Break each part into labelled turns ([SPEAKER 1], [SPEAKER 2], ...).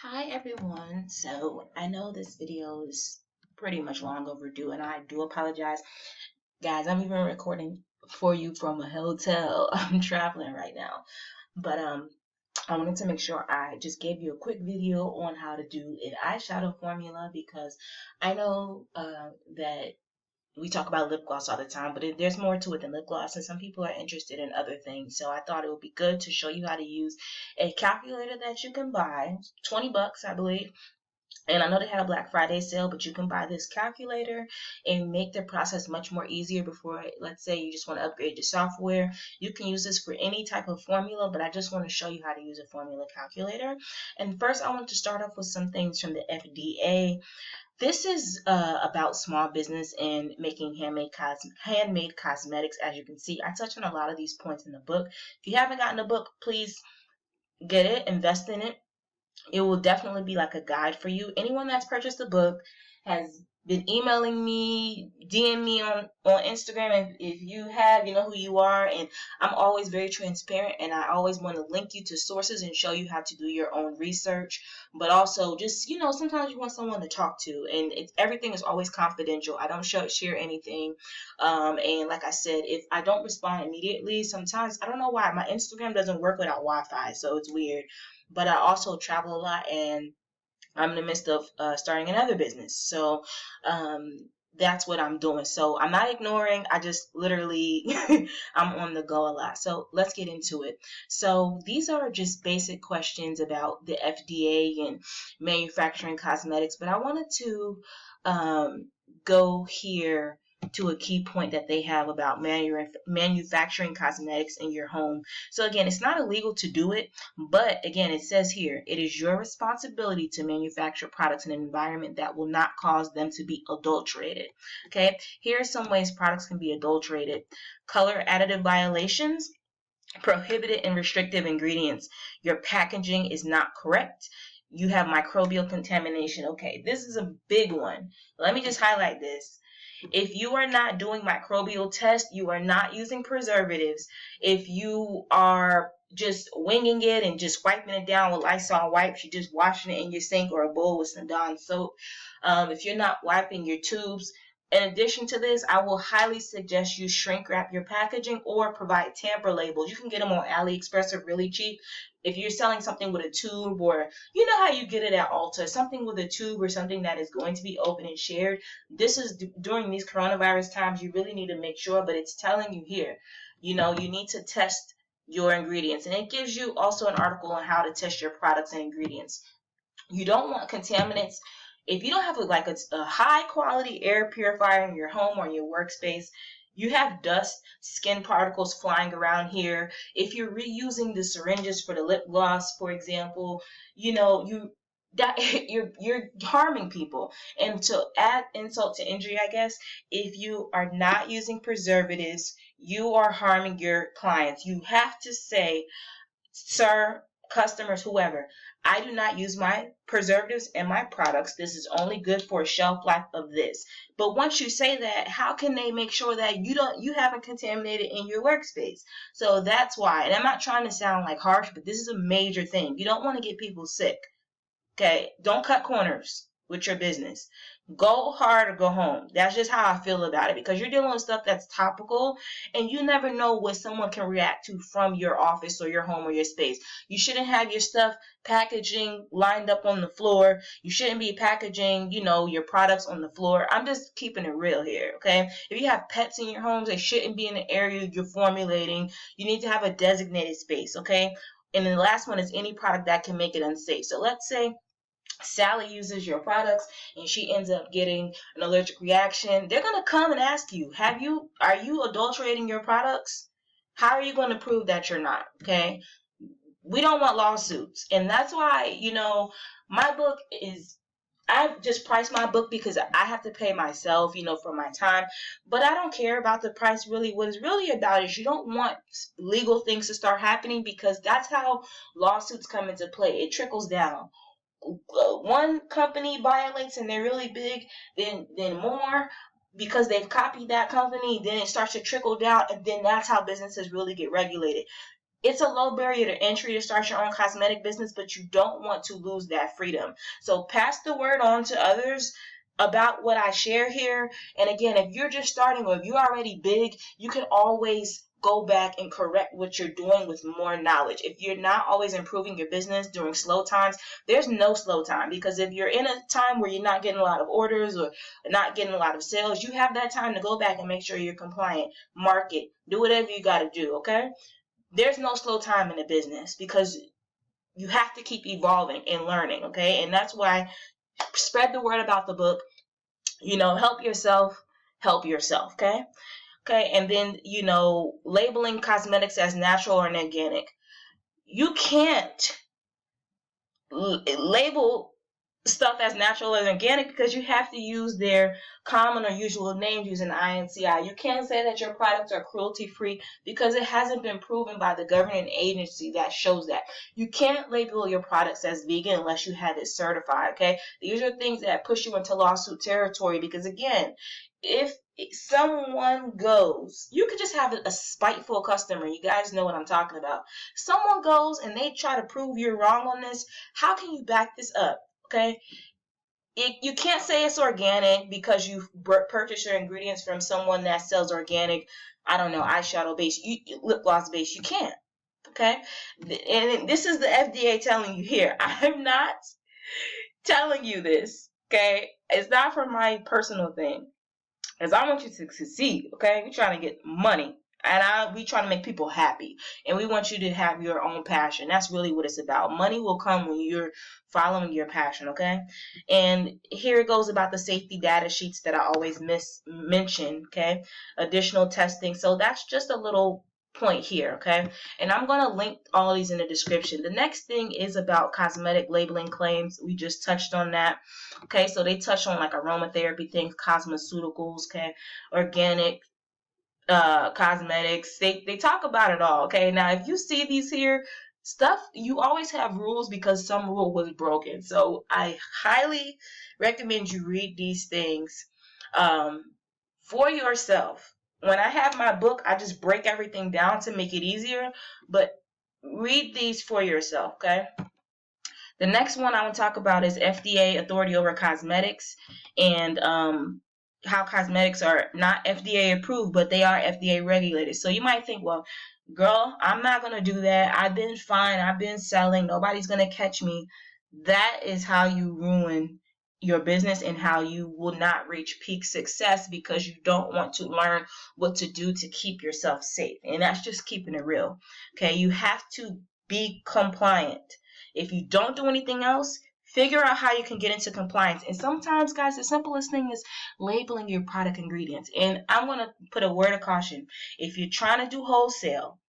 [SPEAKER 1] Hi everyone. So I know this video is pretty much long overdue and I do apologize. Guys, I'm even recording for you from a hotel. I'm traveling right now. But I wanted to make sure I just gave you a quick video on how to do an eyeshadow formula because I know that we talk about lip gloss all the time, but there's more to it than lip gloss, and some people are interested in other things. So I thought it would be good to show you how to use a calculator that you can buy, 20 bucks, I believe. And I know they had a Black Friday sale, but you can buy this calculator and make the process much more easier before, let's say you just want to upgrade your software. You can use this for any type of formula, but I just want to show you how to use a formula calculator. And first, I want to start off with some things from the FDA. This is about small business and making handmade cosmetics. As you can see, I touch on a lot of these points in the book. If you haven't gotten the book, please get it, invest in it. It will definitely be like a guide for you. Anyone that's purchased the book has been emailing me, DM me on Instagram. If you have, you know who you are. And I'm always very transparent, and I always want to link you to sources and show you how to do your own research. But also just, sometimes you want someone to talk to, and everything is always confidential. I don't share anything. And like I said, if I don't respond immediately, sometimes I don't know why my Instagram doesn't work without Wi-Fi, so it's weird. But I also travel a lot, and I'm in the midst of starting another business. So that's what I'm doing. So I'm not ignoring. I just literally, I'm on the go a lot. So let's get into it. So these are just basic questions about the FDA and manufacturing cosmetics. But I wanted to go here to a key point that they have about manufacturing cosmetics in your home. So again, it's not illegal to do it, but again, it says here, it is your responsibility to manufacture products in an environment that will not cause them to be adulterated. Okay, here are some ways products can be adulterated. Color additive violations, prohibited and restrictive ingredients. Your packaging is not correct. You have microbial contamination. Okay, this is a big one. Let me just highlight this. If you are not doing microbial tests, you are not using preservatives. If you are just winging it and just wiping it down with Lysol wipes, you're just washing it in your sink or a bowl with some Dawn soap. If you're not wiping your tubes, in addition to this, I will highly suggest you shrink wrap your packaging or provide tamper labels. You can get them on AliExpress for really cheap. If you're selling something with a tube, or you know how you get it at Ulta, something with a tube or something that is going to be open and shared, this is during these coronavirus times, you really need to make sure, but it's telling you here, you need to test your ingredients. And it gives you also an article on how to test your products and ingredients. You don't want contaminants. If you don't have a high quality air purifier in your home or in your workspace, you have dust, skin particles flying around here. If you're reusing the syringes for the lip gloss, for example, you're harming people. And to add insult to injury, I guess, if you are not using preservatives, you are harming your clients. You have to say, sir, customers, whoever, I do not use my preservatives in my products. This is only good for a shelf life of this. But once you say that, how can they make sure that you haven't contaminated in your workspace? So that's why. And I'm not trying to sound like harsh, but this is a major thing. You don't want to get people sick. Okay, don't cut corners with your business. Go hard or go home. That's just how I feel about it, because you're dealing with stuff that's topical, and you never know what someone can react to from your office or your home or your space. You shouldn't have your stuff packaging lined up on the floor. You shouldn't be packaging, your products on the floor. I'm just keeping it real here, okay? If you have pets in your homes, they shouldn't be in the area you're formulating. You need to have a designated space, okay? And then the last one is any product that can make it unsafe. So let's say Sally uses your products and she ends up getting an allergic reaction. They're going to come and ask you, are you adulterating your products? How are you going to prove that you're not? Okay. We don't want lawsuits. And that's why, my book is, I just priced my book because I have to pay myself, for my time. But I don't care about the price really. What it's really about is you don't want legal things to start happening, because that's how lawsuits come into play. It trickles down. One company violates and they're really big, then more, because they've copied that company, then it starts to trickle down, and then that's how businesses really get regulated. It's a low barrier to entry to start your own cosmetic business, but you don't want to lose that freedom. So pass the word on to others about what I share here. And again, if you're just starting or if you're already big, you can always go back and correct what you're doing with more knowledge. If you're not always improving your business during slow times, there's no slow time, because if you're in a time where you're not getting a lot of orders or not getting a lot of sales, you have that time to go back and make sure you're compliant, market, do whatever you got to do, okay? There's no slow time in the business, because you have to keep evolving and learning, okay? And that's why spread the word about the book. Help yourself, okay? Okay, and then, labeling cosmetics as natural or organic. You can't label stuff as natural and organic, because you have to use their common or usual names using INCI. You can't say that your products are cruelty free, because it hasn't been proven by the governing agency that shows that. You can't label your products as vegan unless you have it certified, okay? These are things that push you into lawsuit territory, because again, if someone goes, you could just have a spiteful customer. You guys know what I'm talking about. Someone goes and they try to prove you're wrong on this. How can you back this up? Okay, you can't say it's organic because you purchase your ingredients from someone that sells organic, I don't know, eyeshadow base, lip gloss base. You can't. Okay, and this is the FDA telling you here. I'm not telling you this. Okay, it's not for my personal thing, because I want you to succeed. Okay, we're trying to get money. And we try to make people happy, and we want you to have your own passion. That's really what it's about. Money will come when you're following your passion, okay? And here it goes about the safety data sheets that I always mention, okay? Additional testing. So that's just a little point here, okay? And I'm going to link all these in the description. The next thing is about cosmetic labeling claims. We just touched on that, okay? So they touch on like aromatherapy things, cosmeceuticals, okay? Organic cosmetics. They talk about it all, okay? Now, if you see these here stuff, you always have rules because some rule was broken. So I highly recommend you read these things for yourself. When I have my book, I just break everything down to make it easier, but read these for yourself, okay? The next one I want to talk about is FDA authority over cosmetics, and how cosmetics are not FDA approved, but they are FDA regulated. So you might think, well, girl, I'm not going to do that. I've been fine. I've been selling. Nobody's going to catch me. That is how you ruin your business and how you will not reach peak success, because you don't want to learn what to do to keep yourself safe. And that's just keeping it real. Okay, you have to be compliant. If you don't do anything else, figure out how you can get into compliance. And sometimes, guys, the simplest thing is labeling your product ingredients. And I'm going to put a word of caution. If you're trying to do wholesale,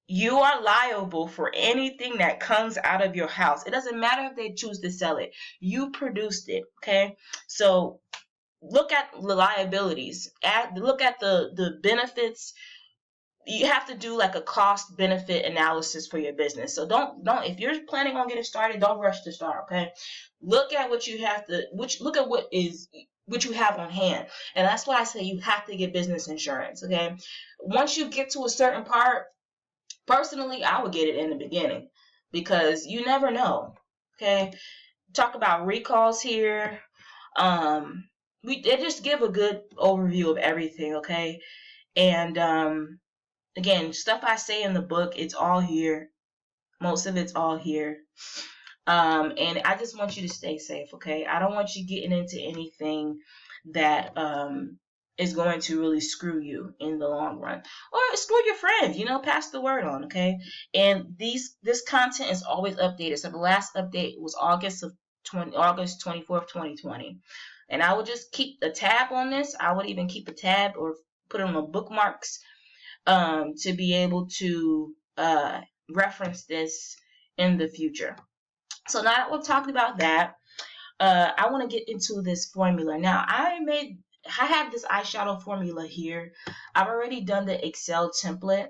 [SPEAKER 1] you are liable for anything that comes out of your house. It doesn't matter if they choose to sell it. You produced it, okay? So look at the liabilities. Look at the benefits. You have to do like a cost benefit analysis for your business. So don't if you're planning on getting started, don't rush to start, okay? Look at what you have to look at what you have on hand. And that's why I say you have to get business insurance, okay? Once you get to a certain part, personally, I would get it in the beginning, because you never know, okay? Talk about recalls here. They just give a good overview of everything, okay? And again, stuff I say in the book, it's all here. Most of it's all here. And I just want you to stay safe, okay? I don't want you getting into anything that is going to really screw you in the long run, or screw your friends. Pass the word on, okay? And this content is always updated. So the last update was August 24th, 2020. And I would just keep a tab on this. I would even keep a tab or put it on the bookmarks to be able to reference this in the future. So now that we've talked about that, I want to get into this formula. Now, I have this eyeshadow formula here. I've already done the Excel template,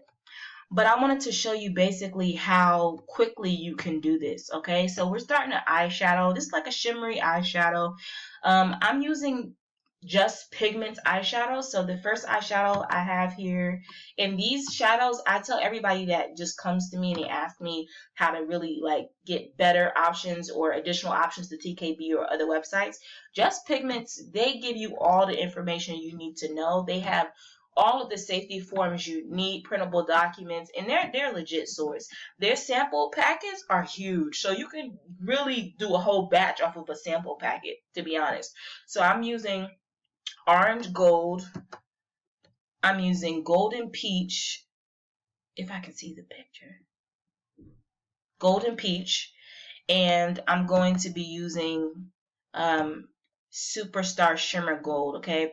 [SPEAKER 1] but I wanted to show you basically how quickly you can do this, okay? So we're starting an eyeshadow. This is like a shimmery eyeshadow. I'm using Just Pigments eyeshadow. So the first eyeshadow I have here, and these shadows, I tell everybody that just comes to me and they ask me how to really like get better options or additional options to TKB or other websites. Just Pigments, they give you all the information you need to know. They have all of the safety forms you need, printable documents, and they're legit source. Their sample packets are huge, so you can really do a whole batch off of a sample packet, to be honest. So I'm using orange gold. I'm using golden peach. If I can see the picture. Golden peach. And I'm going to be using Superstar Shimmer Gold, okay?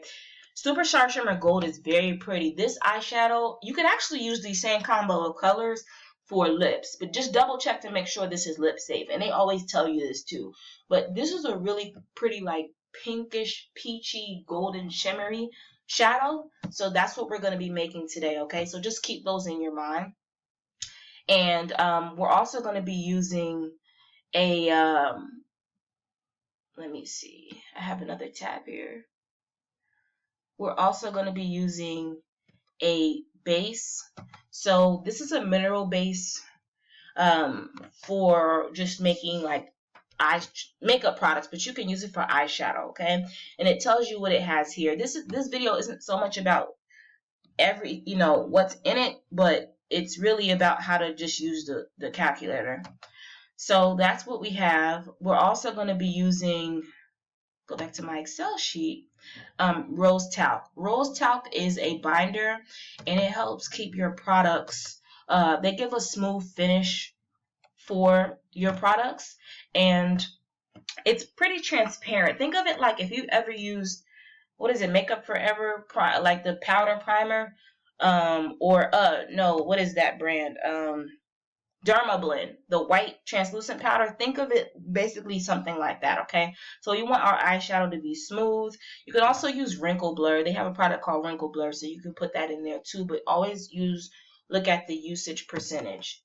[SPEAKER 1] Superstar Shimmer Gold is very pretty. This eyeshadow, you could actually use the same combo of colors for lips, but just double check to make sure this is lip safe. And they always tell you this too. But this is a really pretty, like, pinkish, peachy, golden, shimmery shadow. So that's what we're going to be making today, okay? So just keep those in your mind. And we're also going to be using a let me see, I have another tab here. We're also going to be using a base. So this is a mineral base for just making like eye makeup products, but you can use it for eyeshadow, okay? And it tells you what it has here. This video isn't so much about every, what's in it, but it's really about how to just use the calculator. So that's what we have. We're also going to be using, go back to my Excel sheet, rose talc. Rose talc is a binder, and it helps keep your products, they give a smooth finish for your products, and it's pretty transparent. Think of it like if you've ever used, what is it, Makeup Forever, like the powder primer, or no, what is that brand? Dermablend, the white translucent powder. Think of it basically something like that, okay? So you want our eyeshadow to be smooth. You can also use wrinkle blur. They have a product called wrinkle blur, so you can put that in there too, but always look at the usage percentage.